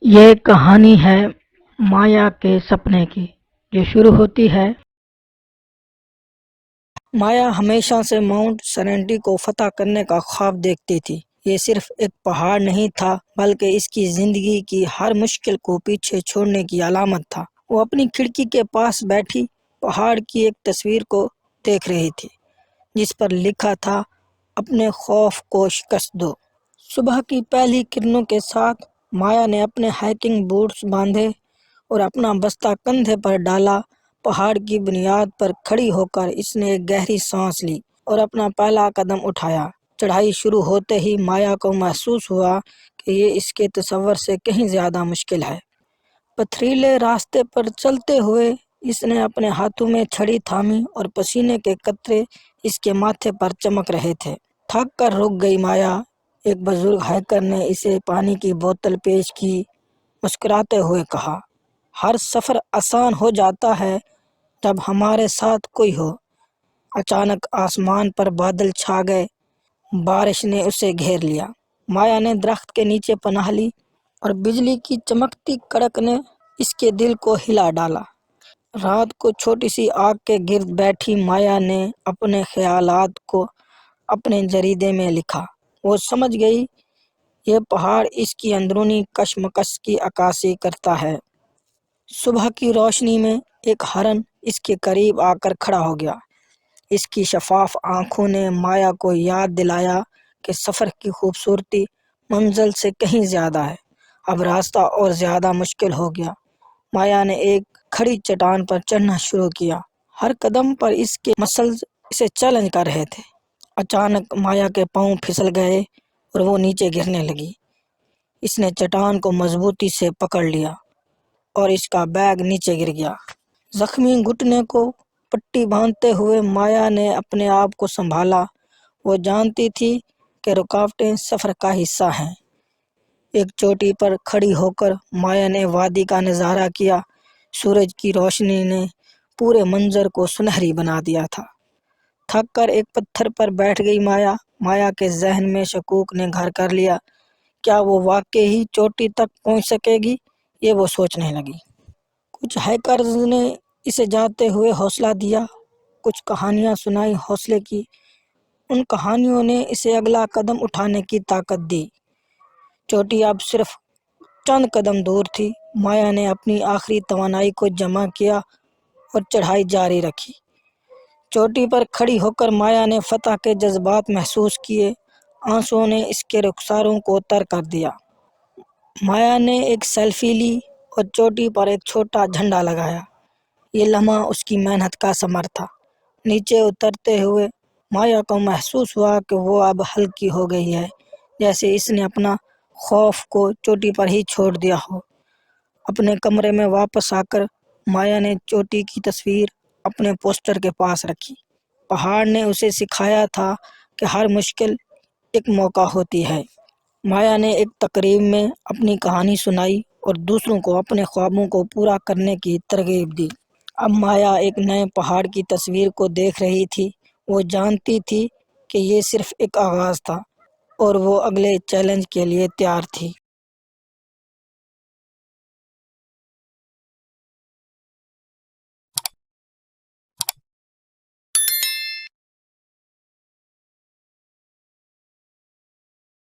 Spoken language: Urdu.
یہ کہانی ہے مایا کے سپنے کی، جو شروع ہوتی ہے۔ مایا ہمیشہ سے ماؤنٹ سینٹی کو فتح کرنے کا خواب دیکھتی تھی۔ یہ صرف ایک پہاڑ نہیں تھا، بلکہ اس کی زندگی کی ہر مشکل کو پیچھے چھوڑنے کی علامت تھا۔ وہ اپنی کھڑکی کے پاس بیٹھی پہاڑ کی ایک تصویر کو دیکھ رہی تھی، جس پر لکھا تھا، اپنے خوف کو شکست دو۔ صبح کی پہلی کرنوں کے ساتھ مایا نے اپنے ہائکنگ بوٹس باندھے اور اپنا بستہ کندھے پر ڈالا۔ پہاڑ کی بنیاد پر کھڑی ہو کر اس نے ایک گہری سانس لی اور اپنا پہلا قدم اٹھایا۔ چڑھائی شروع ہوتے ہی مایا کو محسوس ہوا کہ یہ اس کے تصور سے کہیں زیادہ مشکل ہے۔ پتھریلے راستے پر چلتے ہوئے اس نے اپنے ہاتھوں میں چھڑی تھامی اور پسینے کے قطرے اس کے ماتھے پر چمک رہے تھے۔ تھک کر رک گئی مایا۔ ایک بزرگ ہائیکر نے اسے پانی کی بوتل پیش کی، مسکراتے ہوئے کہا، ہر سفر آسان ہو جاتا ہے جب ہمارے ساتھ کوئی ہو۔ اچانک آسمان پر بادل چھا گئے، بارش نے اسے گھیر لیا۔ مایا نے درخت کے نیچے پناہ لی اور بجلی کی چمکتی کڑک نے اس کے دل کو ہلا ڈالا۔ رات کو چھوٹی سی آگ کے گرد بیٹھی مایا نے اپنے خیالات کو اپنے جریدے میں لکھا۔ وہ سمجھ گئی یہ پہاڑ اس کی اندرونی کشمکش کی عکاسی کرتا ہے۔ صبح کی روشنی میں ایک ہرن اس کے قریب آ کر کھڑا ہو گیا۔ اس کی شفاف آنکھوں نے مایا کو یاد دلایا کہ سفر کی خوبصورتی منزل سے کہیں زیادہ ہے۔ اب راستہ اور زیادہ مشکل ہو گیا۔ مایا نے ایک کھڑی چٹان پر چڑھنا شروع کیا۔ ہر قدم پر اس کے مسلز اسے چیلنج کر رہے تھے۔ اچانک مایا کے پاؤں پھسل گئے اور وہ نیچے گرنے لگی۔ اس نے چٹان کو مضبوطی سے پکڑ لیا اور اس کا بیگ نیچے گر گیا۔ زخمی گھٹنے کو پٹی باندھتے ہوئے مایا نے اپنے آپ کو سنبھالا۔ وہ جانتی تھی کہ رکاوٹیں سفر کا حصہ ہیں۔ ایک چوٹی پر کھڑی ہو کر مایا نے وادی کا نظارہ کیا۔ سورج کی روشنی نے پورے منظر کو سنہری بنا دیا تھا۔ تھک کر ایک پتھر پر بیٹھ گئی مایا۔ مایا کے ذہن میں شکوک نے گھر کر لیا۔ کیا وہ واقعی چوٹی تک پہنچ سکے گی؟ یہ وہ سوچنے لگی۔ کچھ ہائیکرز نے اسے جاتے ہوئے حوصلہ دیا، کچھ کہانیاں سنائی حوصلے کی۔ ان کہانیوں نے اسے اگلا قدم اٹھانے کی طاقت دی۔ چوٹی اب صرف چند قدم دور تھی۔ مایا نے اپنی آخری توانائی کو جمع کیا اور چڑھائی جاری رکھی۔ چوٹی پر کھڑی ہو کر مایا نے فتح کے جذبات محسوس کیے۔ آنسوؤں نے اس کے رخساروں کو تر کر دیا۔ مایا نے ایک سیلفی لی اور چوٹی پر ایک چھوٹا جھنڈا لگایا۔ یہ لمحہ اس کی محنت کا ثمر تھا۔ نیچے اترتے ہوئے مایا کو محسوس ہوا کہ وہ اب ہلکی ہو گئی ہے، جیسے اس نے اپنا خوف کو چوٹی پر ہی چھوڑ دیا ہو۔ اپنے کمرے میں واپس آ کر مایا نے چوٹی کی تصویر اپنے پوسٹر کے پاس رکھی۔ پہاڑ نے اسے سکھایا تھا کہ ہر مشکل ایک موقع ہوتی ہے۔ مایا نے ایک تقریب میں اپنی کہانی سنائی اور دوسروں کو اپنے خوابوں کو پورا کرنے کی ترغیب دی۔ اب مایا ایک نئے پہاڑ کی تصویر کو دیکھ رہی تھی۔ وہ جانتی تھی کہ یہ صرف ایک آغاز تھا اور وہ اگلے چیلنج کے لیے تیار تھی۔